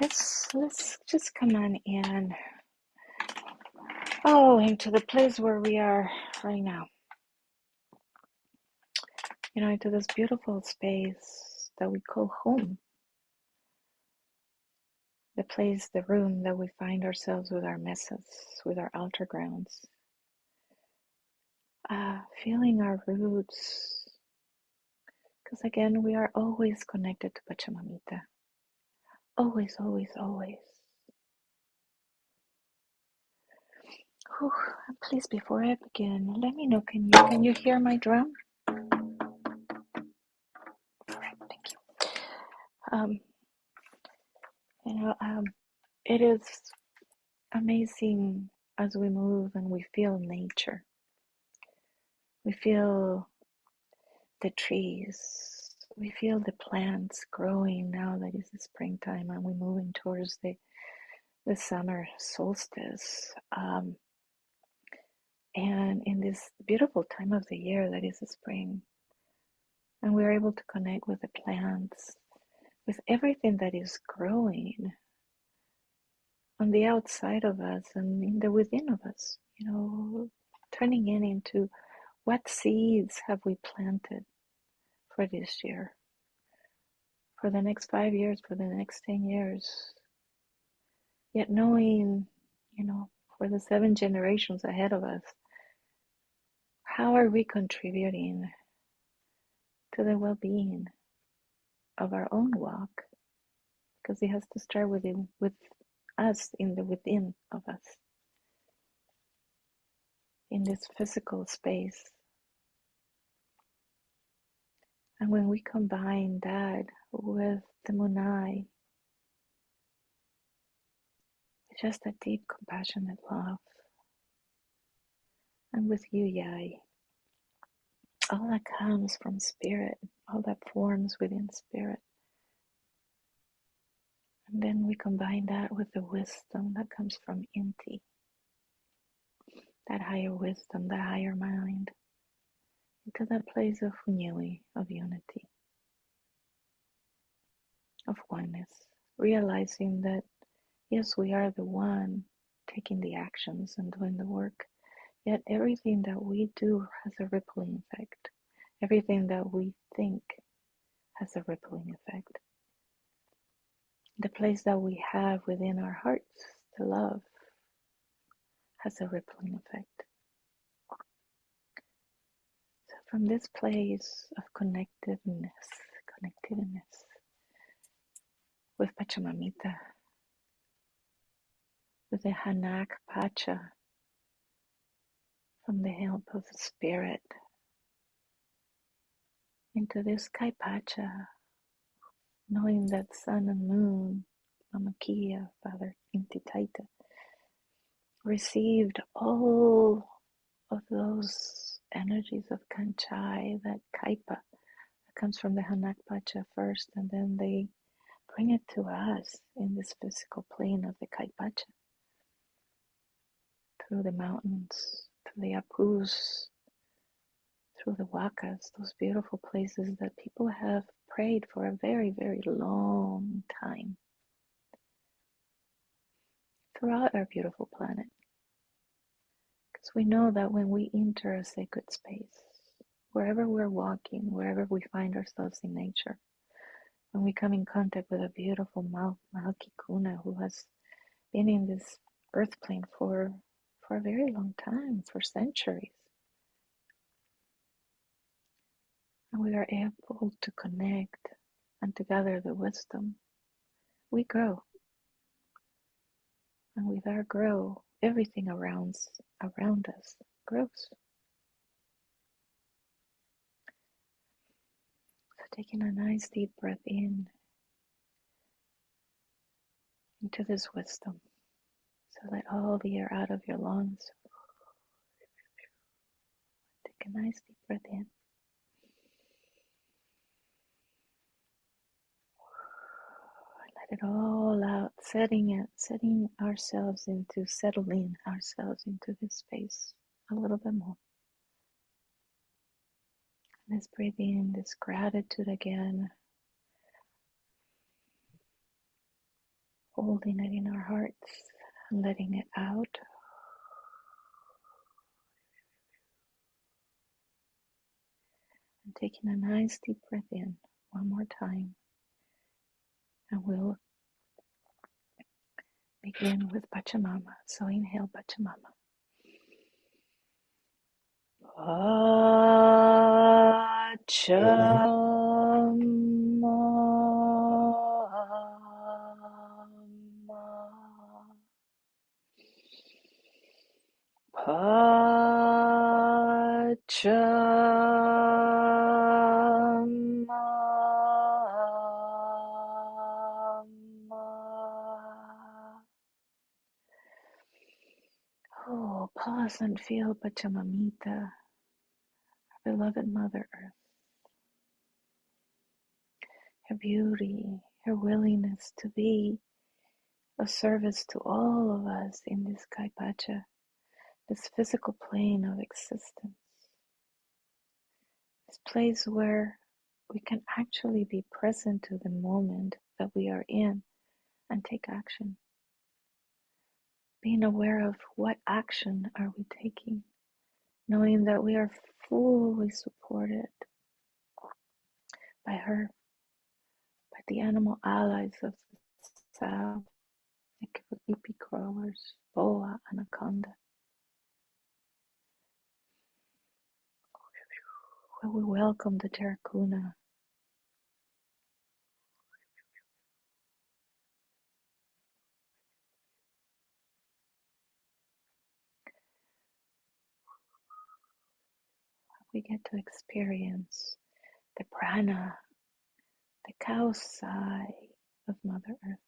Let's just come on in. Oh, into the place where we are right now. Into this beautiful space that we call home. The place, the room that we find ourselves with our mesas, with our altar grounds. Feeling our roots. Because again, we are always connected to Pachamamita. Always, always, always. Whew. And please, before I begin, let me know, can you hear my drum? All right, thank you. It is amazing as we move and we feel nature. We feel the trees. We feel the plants growing now that it's the springtime and we're moving towards the summer solstice. And in this beautiful time of the year that is the spring, and we're able to connect with the plants, with everything that is growing on the outside of us and in the within of us, turning into what seeds have we planted for this year, for the next 5 years, for the next 10 years, yet knowing, for the 7 generations ahead of us, how are we contributing to the well-being of our own walk? Because it has to start with us, in the within of us, in this physical space. And when we combine that with the Munai, with just a deep, compassionate love, and with you, Yai, all that comes from spirit, all that forms within spirit. And then we combine that with the wisdom that comes from Inti, that higher wisdom, that higher mind, into that place of Hunyui, of unity, of oneness, realizing that, yes, we are the one taking the actions and doing the work, yet everything that we do has a rippling effect. Everything that we think has a rippling effect. The place that we have within our hearts, the love, has a rippling effect. So from this place of connectiveness with Pachamamita, with the Hanak Pacha, from the help of the Spirit, into this Kai Pacha, knowing that Sun and Moon, Mama Kia, Father Inti Taita, received all of those energies of Kanchai, that Kaipa, that comes from the Hanak Pacha first, and then they bring it to us in this physical plane of the Kaipacha, through the mountains, through the Apus, through the Wakas, those beautiful places that people have prayed for a very, very long time, throughout our beautiful planet. Because we know that when we enter a sacred space, wherever we're walking, wherever we find ourselves in nature, when we come in contact with a beautiful Malkikuna who has been in this earth plane for a very long time, for centuries, and we are able to connect and to gather the wisdom, we grow. And with our grow, everything around us grows. So taking a nice deep breath in into this wisdom. So let all the air out of your lungs. Take a nice deep breath in. Let it all out, settling ourselves into, settling ourselves into this space a little bit more. Let's breathe in this gratitude again. holding it in our hearts and letting it out. And taking a nice deep breath in one more time. And we'll begin with Pachamama. So inhale Pachamama. Oh, pause and feel Pachamamita, our beloved Mother Earth, her beauty, her willingness to be of service to all of us in this Kaipacha, this physical plane of existence, this place where we can actually be present to the moment that we are in and take action. Being aware of what action are we taking, knowing that we are fully supported by her, by the animal allies of the south, like hippie crawlers, boa, anaconda, where we welcome the terracuna, we get to experience the prana, the cow sigh of Mother Earth.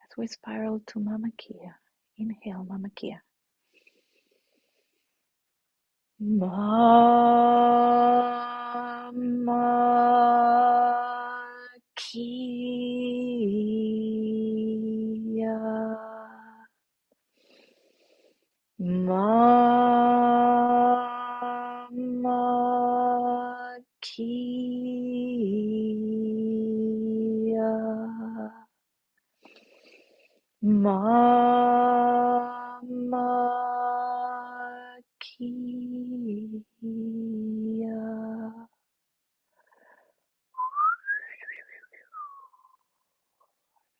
As we spiral to Mama Kia, inhale Mama Kia. Mama Kia. Mama Kia. Mama Kia.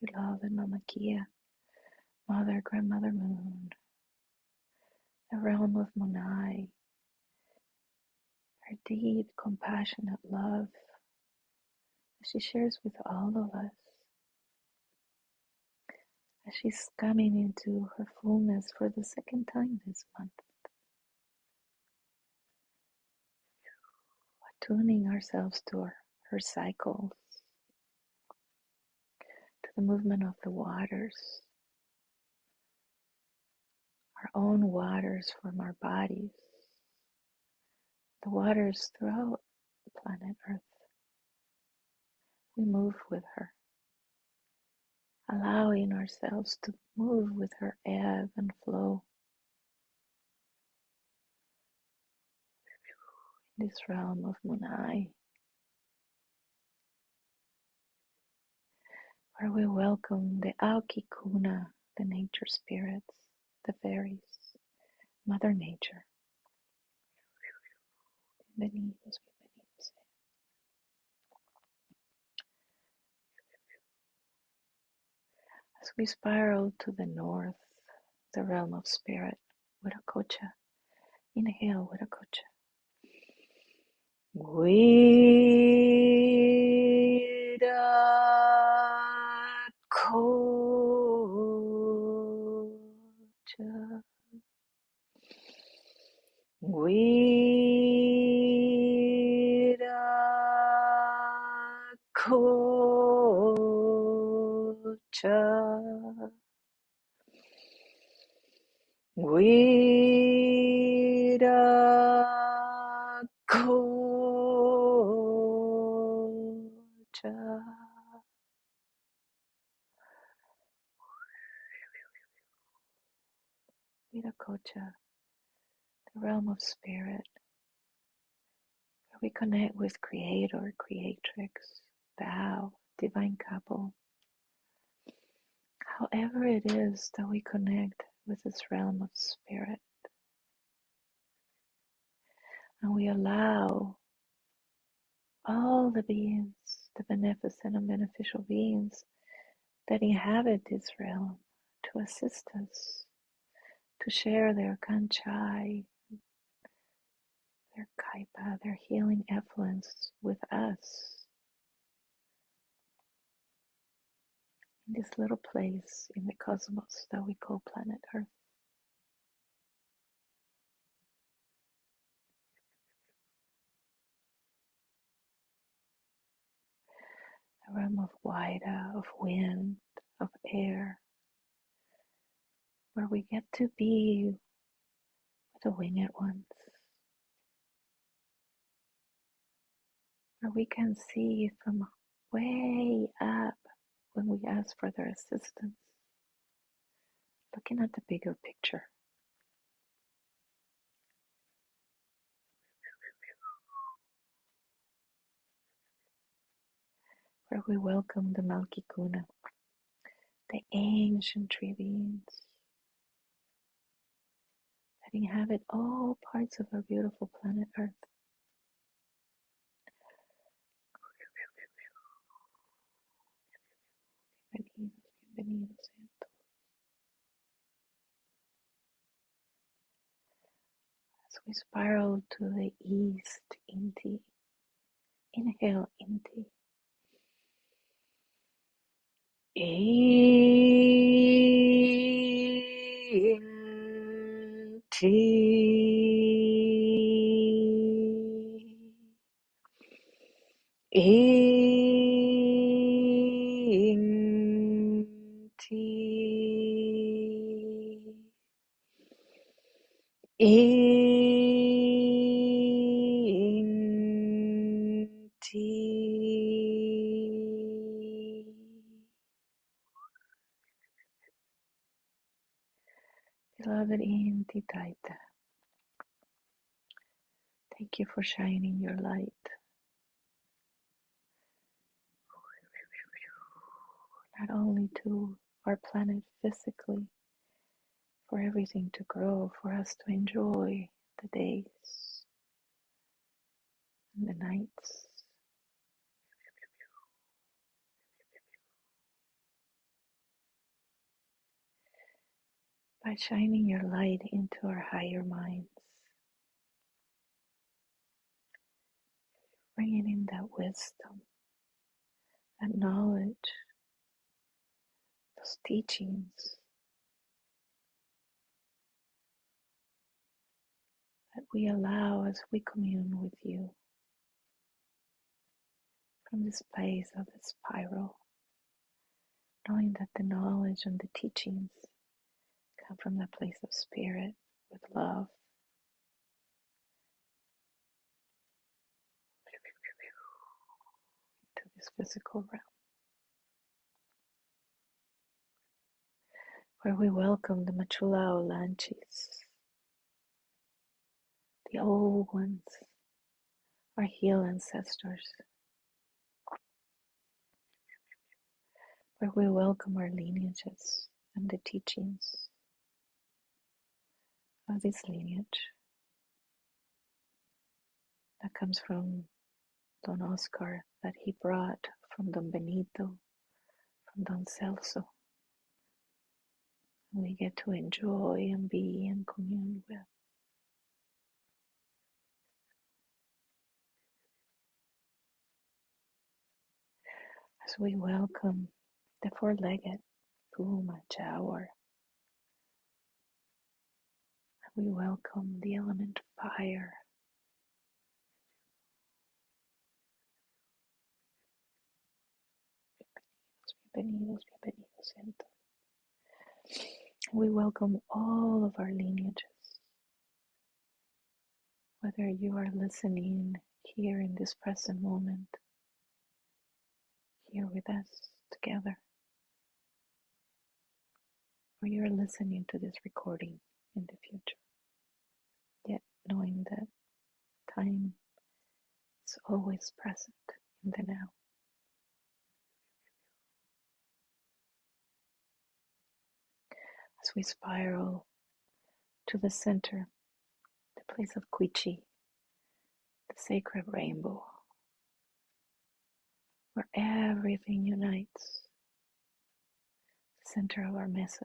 Beloved Mama Kia, Mother, Grandmother Moon, the realm of Monai, her deep, compassionate love that she shares with all of us as she's coming into her fullness for the second time this month, attuning ourselves to her cycles, to the movement of the waters, our own waters from our bodies, the waters throughout the planet Earth. We move with her, allowing ourselves to move with her ebb and flow in this realm of Munai, where we welcome the Aukikuna, the nature spirits, the fairies, Mother Nature. Bienvenidos, bienvenidos. As we spiral to the north, the realm of spirit, Wiracocha. Inhale, Wiracocha. Wiracocha. Wiracocha. Wiracocha. Miro-Quesada, the realm of spirit, where we connect with Creator, Creatrix, Tao, Divine Couple. However it is that we connect with this realm of spirit, and we allow all the beings, the beneficent and beneficial beings that inhabit this realm, to assist us, to share their kanchai, their kaipa, their healing influence with us in this little place in the cosmos that we call planet Earth. The realm of Waida, of wind, of air, where we get to be with the winged ones, where we can see from way up when we ask for their assistance, looking at the bigger picture. Where we welcome the Malkikuna, the ancient tree beings that inhabit all parts of our beautiful planet Earth. Bienvenidos, bienvenidos sean todos. As we spiral to the east, Inti. Inhale, Inti. Beloved Inti Taita, thank you for shining your light not only to our planet physically, for everything to grow, for us to enjoy the days and the nights, by shining your light into our higher minds, bringing in that wisdom, that knowledge, those teachings that we allow as we commune with you from this place of the spiral, knowing that the knowledge and the teachings come from the place of spirit with love. To this physical realm, where we welcome the Machula Olanchis, the old ones, our healed ancestors, where we welcome our lineages and the teachings of this lineage that comes from Don Oscar, that he brought from Don Benito, from Don Celso. And we get to enjoy and be and commune with. As we welcome the four-legged Puma ChioR, we welcome the element fire. Bienvenidos, bienvenidos sean todos. We welcome all of our lineages, whether you are listening here in this present moment, here with us together, or you're listening to this recording in the future, yet knowing that time is always present in the now. As we spiral to the center, the place of Quichi, the sacred rainbow, where everything unites, the center of our mesas,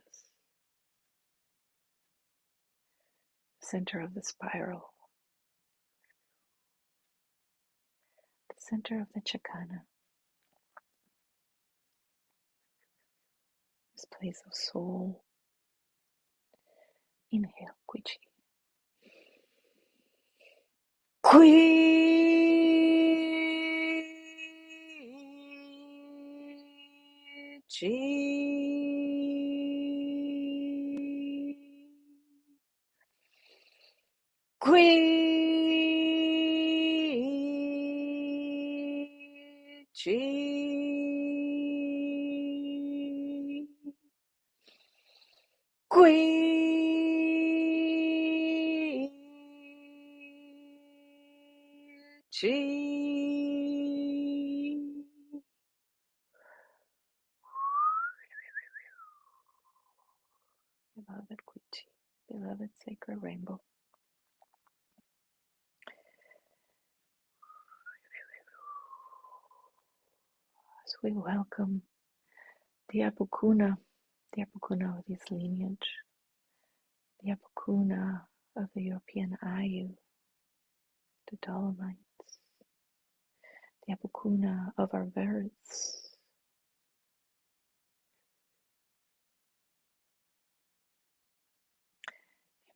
the center of the spiral, the center of the Chakana, this place of soul. Inhale, Quichi. Beloved Quichi, beloved sacred rainbow, as we welcome the Apukuna of this lineage, the Apukuna of the European Ayu, the Dolomites, the Apukuna of our birds.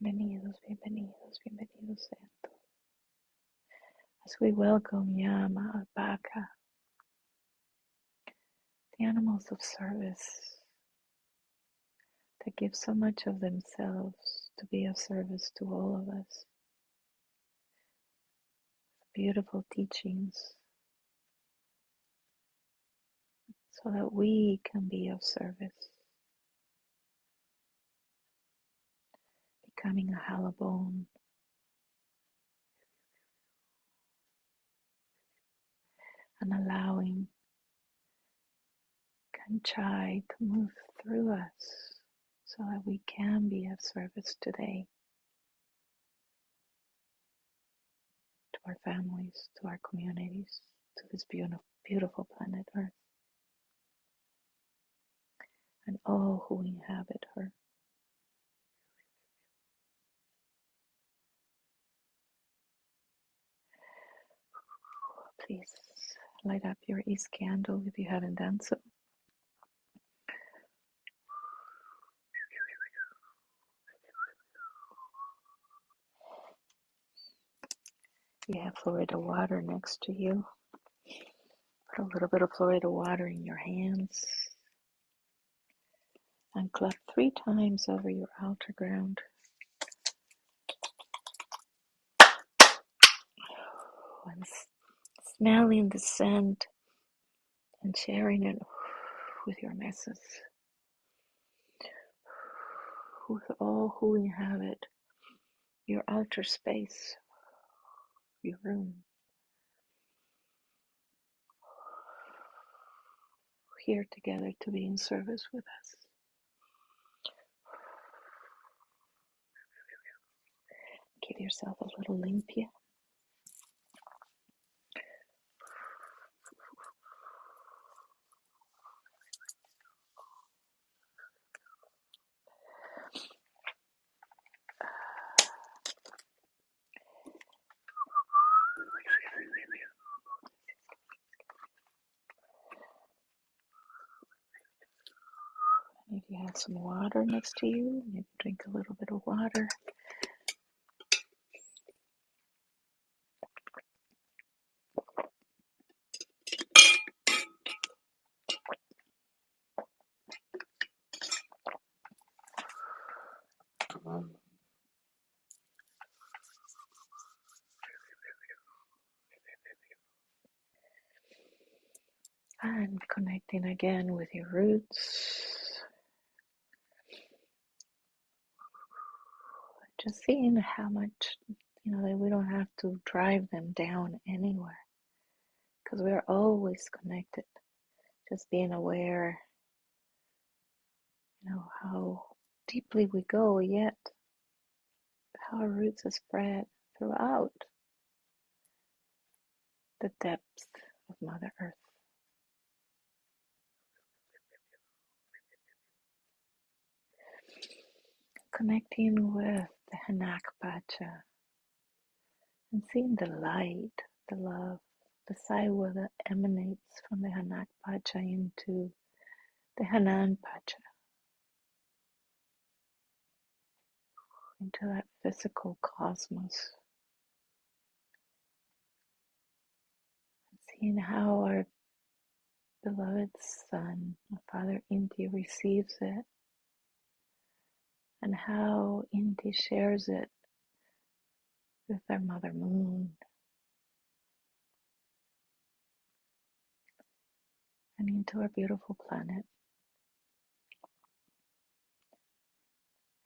Bienvenidos, bienvenidos, bienvenidos sean. As we welcome Yama, Alpaca, the animals of service that give so much of themselves to be of service to all of us. Beautiful teachings so that we can be of service, becoming a halabone, and allowing Kanchai to move through us so that we can be of service today to our families, to our communities, to this beautiful planet Earth, and all who inhabit her. Please light up your East candle if you haven't done so. You have Florida water next to you. Put a little bit of Florida water in your hands and clap 3 times over your altar ground. And smelling the scent and sharing it with your messes, with all who inhabit your altar space, your room. Here together to be in service with us. Give yourself a little limpia. If you have some water next to you, maybe drink a little bit of water. And connecting again with your roots. Just seeing how much, that we don't have to drive them down anywhere because we're always connected. Just being aware, how deeply we go, yet how our roots are spread throughout the depths of Mother Earth. Connecting with the Hanak Pacha and seeing the light, the love, the Saiwa that emanates from the Hanak Pacha into the Hanan Pacha, into that physical cosmos. Seeing how our beloved Son, our Father Inti, receives it, and how Inti shares it with our Mother Moon, and into our beautiful planet.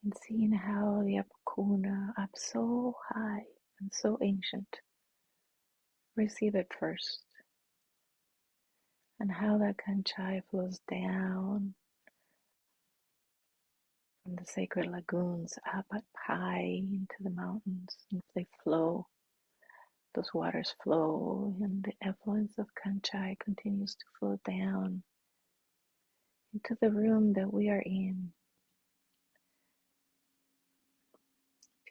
And seeing how the Apakuna, up so high and so ancient, receive it first, and how that Kanchai flows down from the sacred lagoons up high into the mountains, and they flow. Those waters flow, and the effluence of Kanchai continues to flow down into the room that we are in,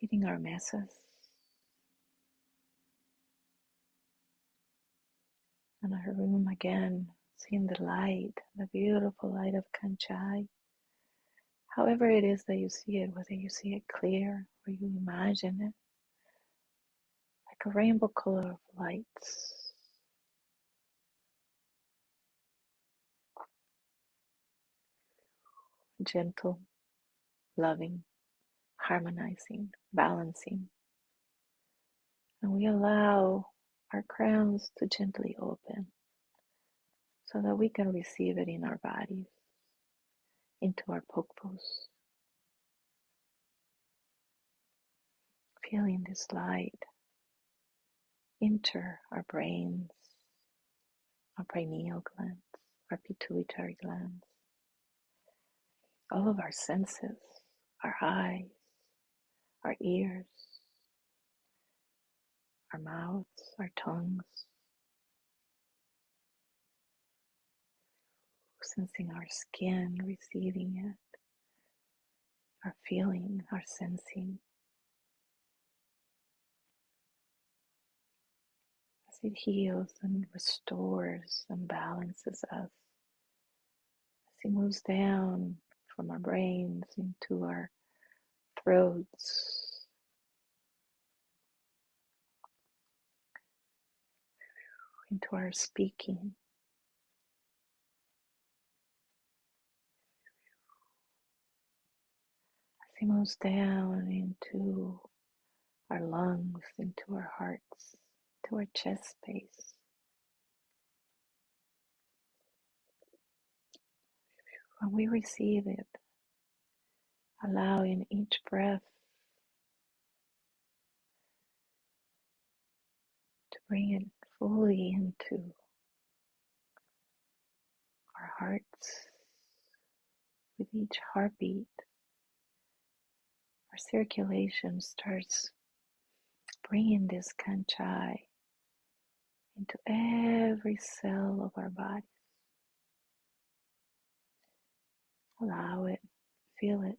feeding our mesas. And our room again, seeing the light, the beautiful light of Kanchai. However it is that you see it, whether you see it clear or you imagine it, like a rainbow color of lights. Gentle, loving, harmonizing, balancing. And we allow our crowns to gently open so that we can receive it in our bodies, into our pokpos, feeling this light enter our brains, our pineal glands, our pituitary glands, all of our senses, our eyes, our ears, our mouths, our tongues, sensing our skin, receiving it, our feeling, our sensing, as it heals and restores and balances us, as it moves down from our brains into our throats, into our speaking, as it moves down into our lungs, into our hearts, to our chest space. When we receive it, allowing each breath to bring it fully into our hearts. With each heartbeat, our circulation starts bringing this Kanchai into every cell of our body. Allow it, feel it.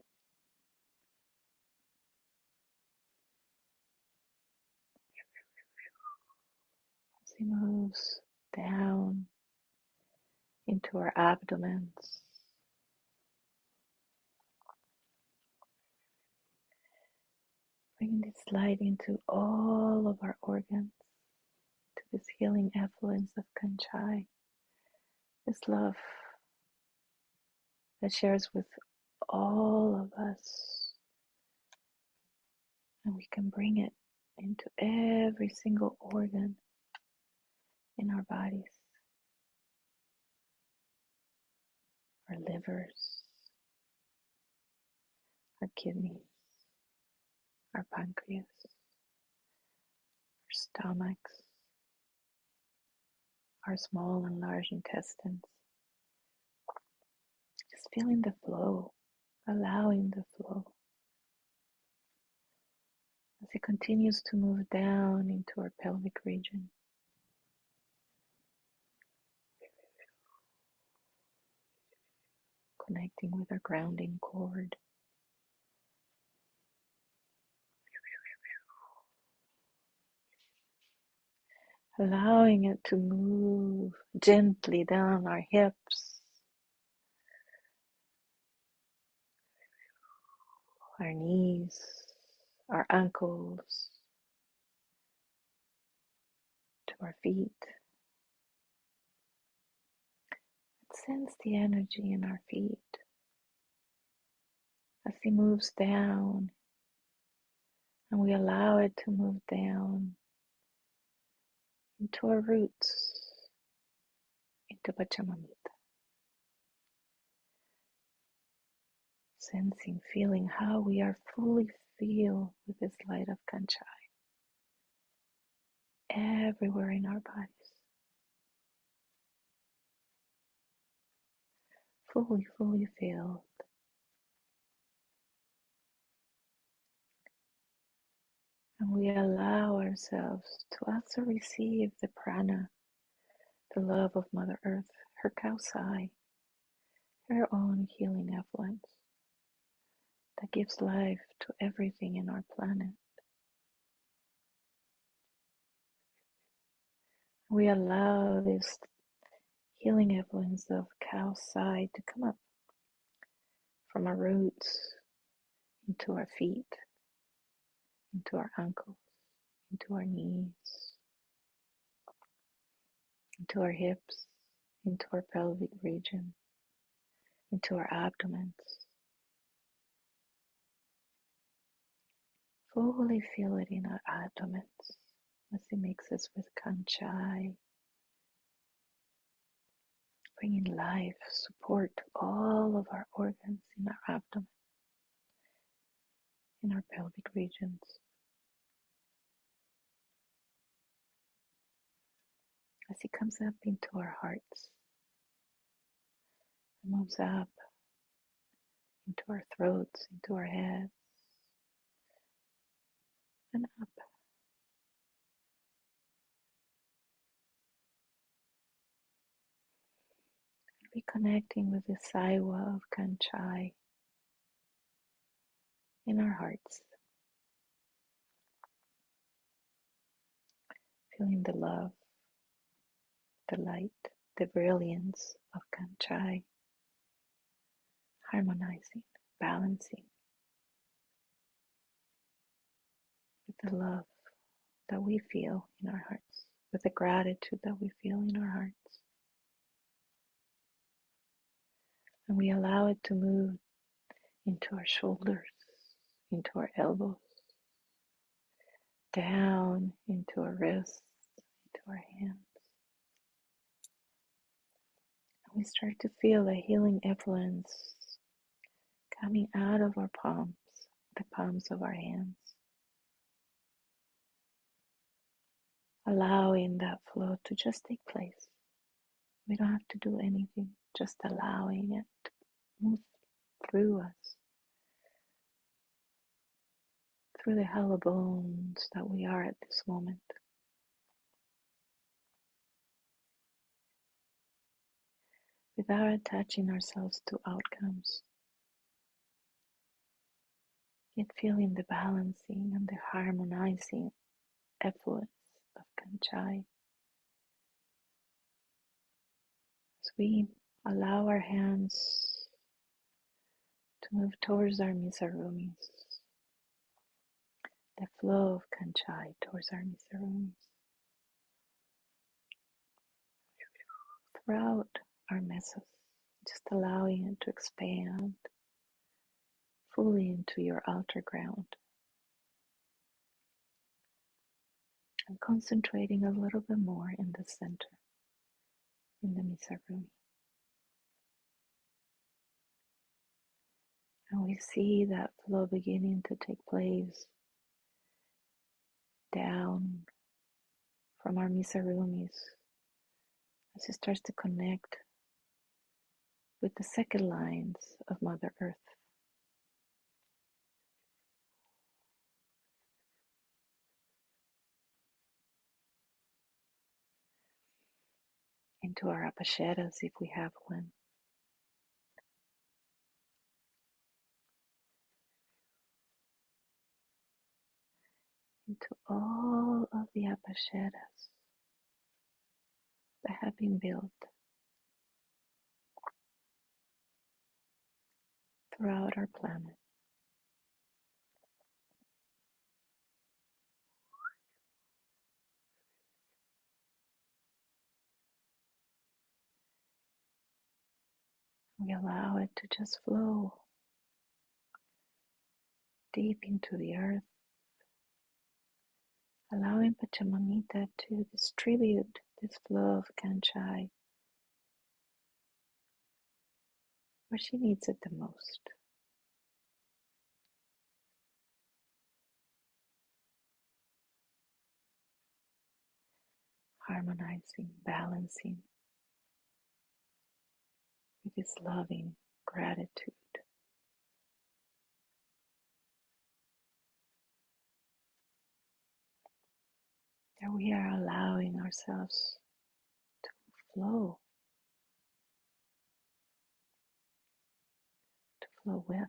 As it moves down into our abdomens, bringing this light into all of our organs, to this healing effluence of Kanchai, this love that shares with all of us, and we can bring it into every single organ in our bodies, our livers, our kidneys, our pancreas, our stomachs, our small and large intestines. Just feeling the flow, allowing the flow as it continues to move down into our pelvic region. Connecting with our grounding cord. Allowing it to move gently down our hips, our knees, our ankles, to our feet. Sense the energy in our feet as it moves down, and we allow it to move down into our roots, into Pachamamita. Sensing, feeling how we are fully filled with this light of Kanchai everywhere in our bodies. Fully filled. And we allow ourselves to also receive the prana, the love of Mother Earth, her Kausai, her own healing effluence that gives life to everything in our planet. We allow this healing influence of Kausai to come up from our roots into our feet, into our ankles, into our knees, into our hips, into our pelvic region, into our abdomens. Fully feel it in our abdomens as it mixes with Kanchai, bringing life, support to all of our organs in our abdomen, in our pelvic regions. As it comes up into our hearts, it moves up into our throats, into our heads, and up. Reconnecting with the Saiwa of Kanchai in our hearts. Feeling the love, the light, the brilliance of Kanchai, harmonizing, balancing with the love that we feel in our hearts, with the gratitude that we feel in our hearts. And we allow it to move into our shoulders, into our elbows, down into our wrists, into our hands. And we start to feel a healing influence coming out of our palms, the palms of our hands. Allowing that flow to just take place. We don't have to do anything, just allowing it to move through us, through the hollow bones that we are at this moment. Without attaching ourselves to outcomes, yet feeling the balancing and the harmonizing effluence of Kanchai. As we allow our hands to move towards our misarumis, the flow of Kanchai towards our misarumis, throughout our mesas, just allowing it to expand fully into your outer ground, and concentrating a little bit more in the center, in the misarumi. And we see that flow beginning to take place down from our misarumis as it starts to connect with the second lines of Mother Earth. Into our apacheras if we have one. Into all of the apacheras that have been built throughout our planet. We allow it to just flow deep into the earth, allowing Pachamamita to distribute this flow of Kanchai where she needs it the most. Harmonizing, balancing with this loving gratitude. That we are allowing ourselves to flow with.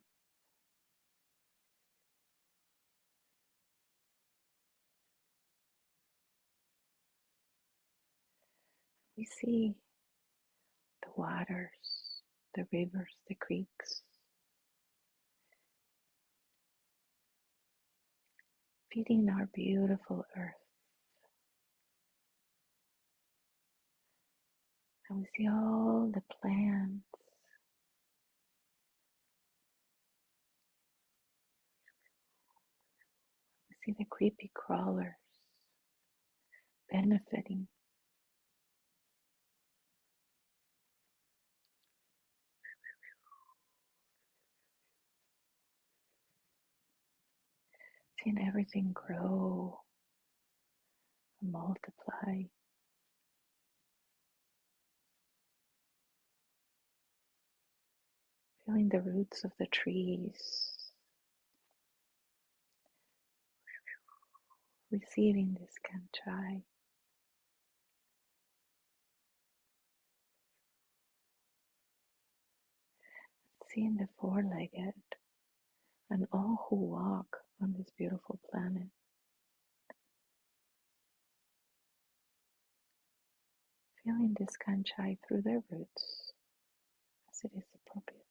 We see the waters, the rivers, the creeks, feeding our beautiful earth. And we see all the plants. We see the creepy crawlers benefiting. Seeing everything grow, multiply. Feeling the roots of the trees. Receiving this Kanchai. Seeing the four-legged and all who walk on this beautiful planet. Feeling this Kanchai through their roots as it is appropriate.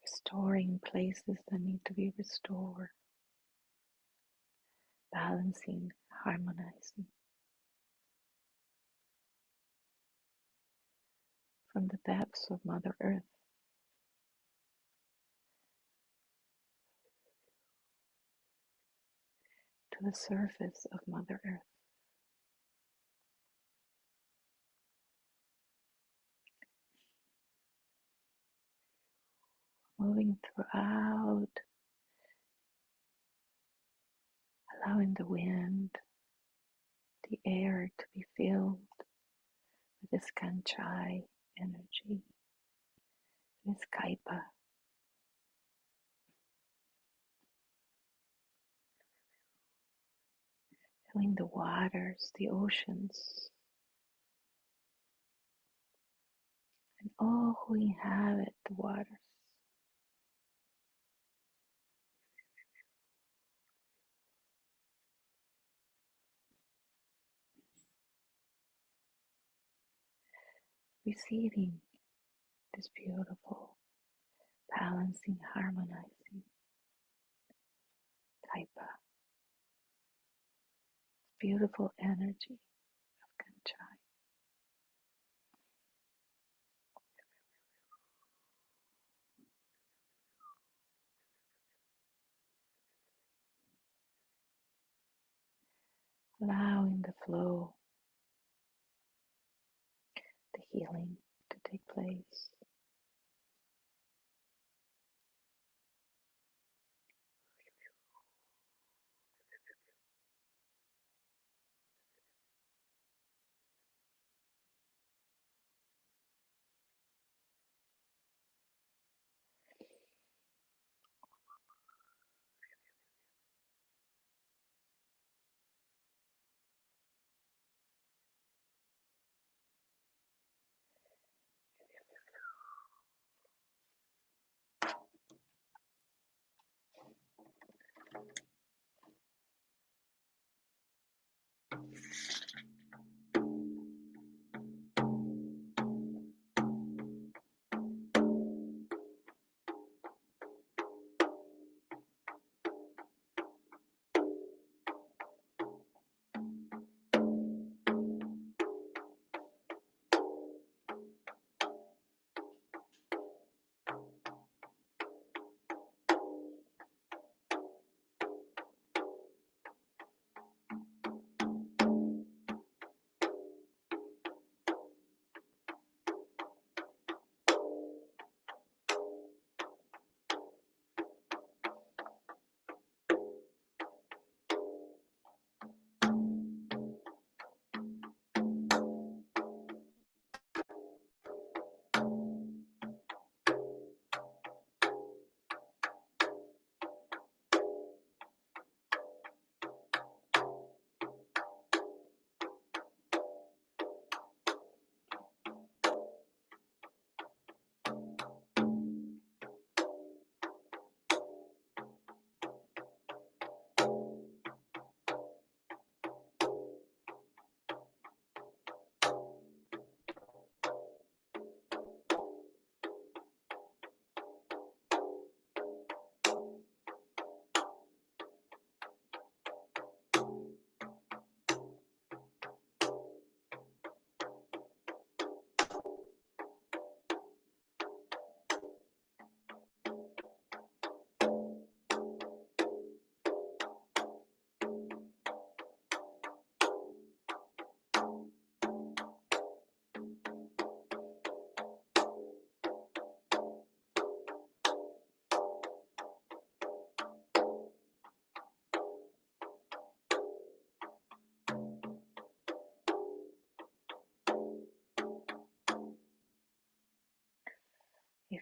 Restoring places that need to be restored. Balancing, harmonizing. From the depths of Mother Earth. To the surface of Mother Earth. Moving throughout, allowing the wind, the air to be filled with this Kanchai energy, this Kaipa. Filling the waters, the oceans, and all who inhabit the waters. Receiving this beautiful, balancing, harmonizing Kaipa. Beautiful energy of Kanchai. Allowing the flow, the healing to take place.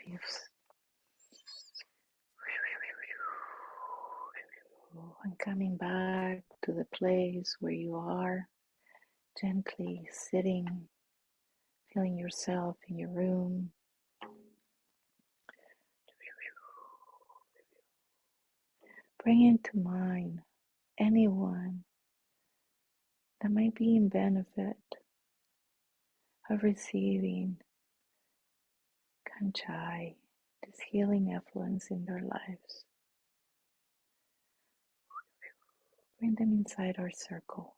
leaves. And coming back to the place where you are, gently sitting, feeling yourself in your room. Bring into mind anyone that might be in benefit of receiving Kanchai, this healing influence in their lives. Bring them inside our circle.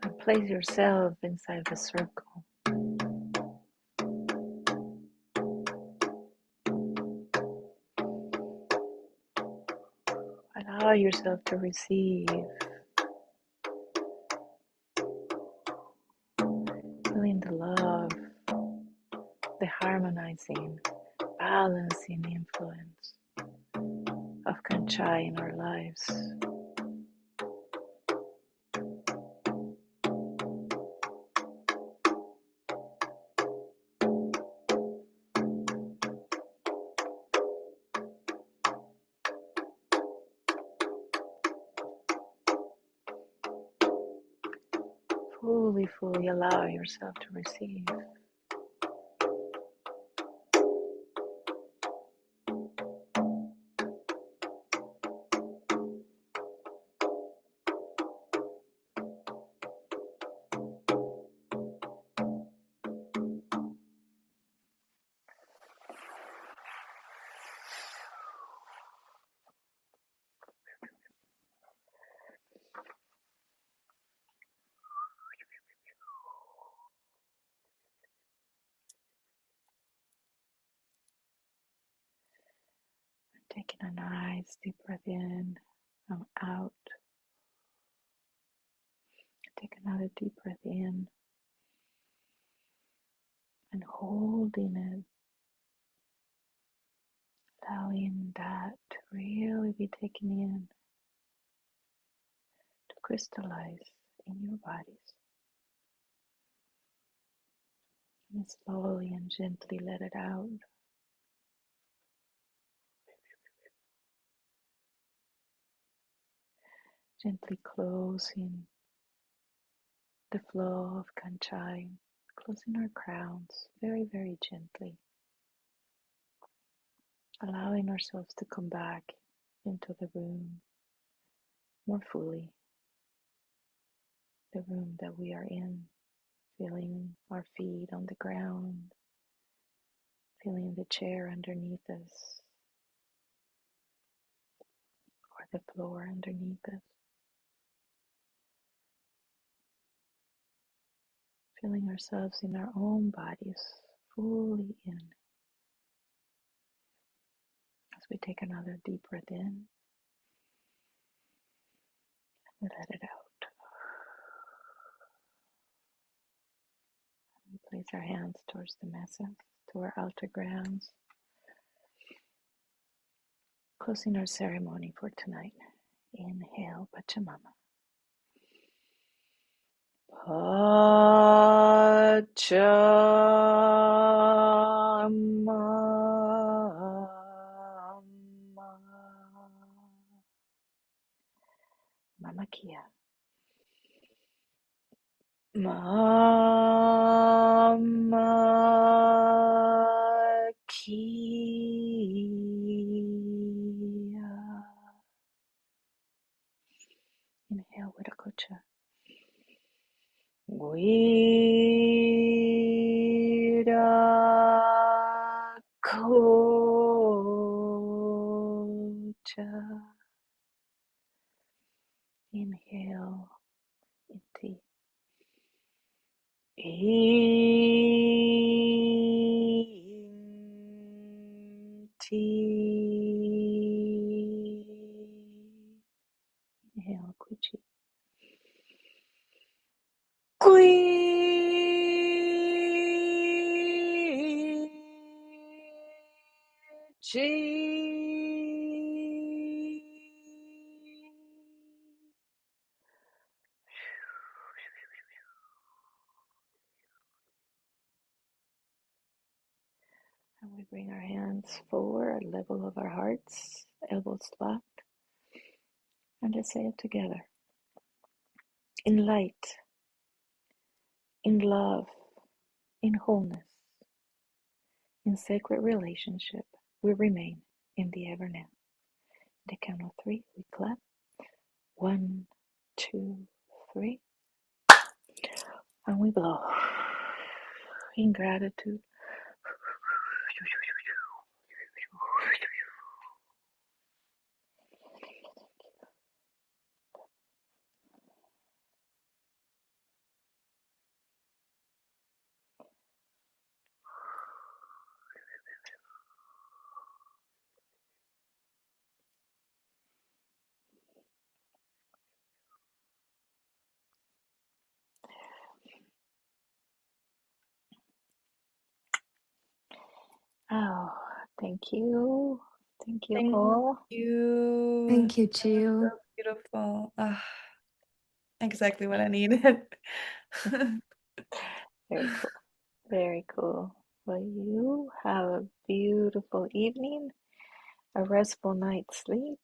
And place yourself inside the circle. Allow yourself to receive, feeling the love, the harmonizing, balancing influence of Kanchai in our lives. Fully allow yourself to receive. Taking a nice deep breath in and out. Take another deep breath in and holding it, allowing that to really be taken in, to crystallize in your bodies. And slowly and gently let it out. Gently closing the flow of Kanchai, closing our crowns very, very gently. Allowing ourselves to come back into the room more fully, the room that we are in, feeling our feet on the ground, feeling the chair underneath us, or the floor underneath us, feeling ourselves in our own bodies, fully in. As we take another deep breath in and let it out. We place our hands towards the mesa, to our altar grounds, closing our ceremony for tonight. Inhale, Pachamama. Pachamama. Chama. Mama Kia. Mama Kia. Inhale, Wiracocha. Wiracocha. Inhale, Inti. Inti. Inhale, Kuchi. And we bring our hands forward, level of our hearts, elbows locked, and just say it together. In light, in love, in wholeness, in sacred relationship, we remain in the ever now. The count of 3, we clap. 1, 2, 3, and we blow. In gratitude. Oh, thank you. Thank you all. You. Thank you, That was Chio. so beautiful. Exactly what I needed. Very cool. Very cool. Well, you have a beautiful evening, a restful night's sleep,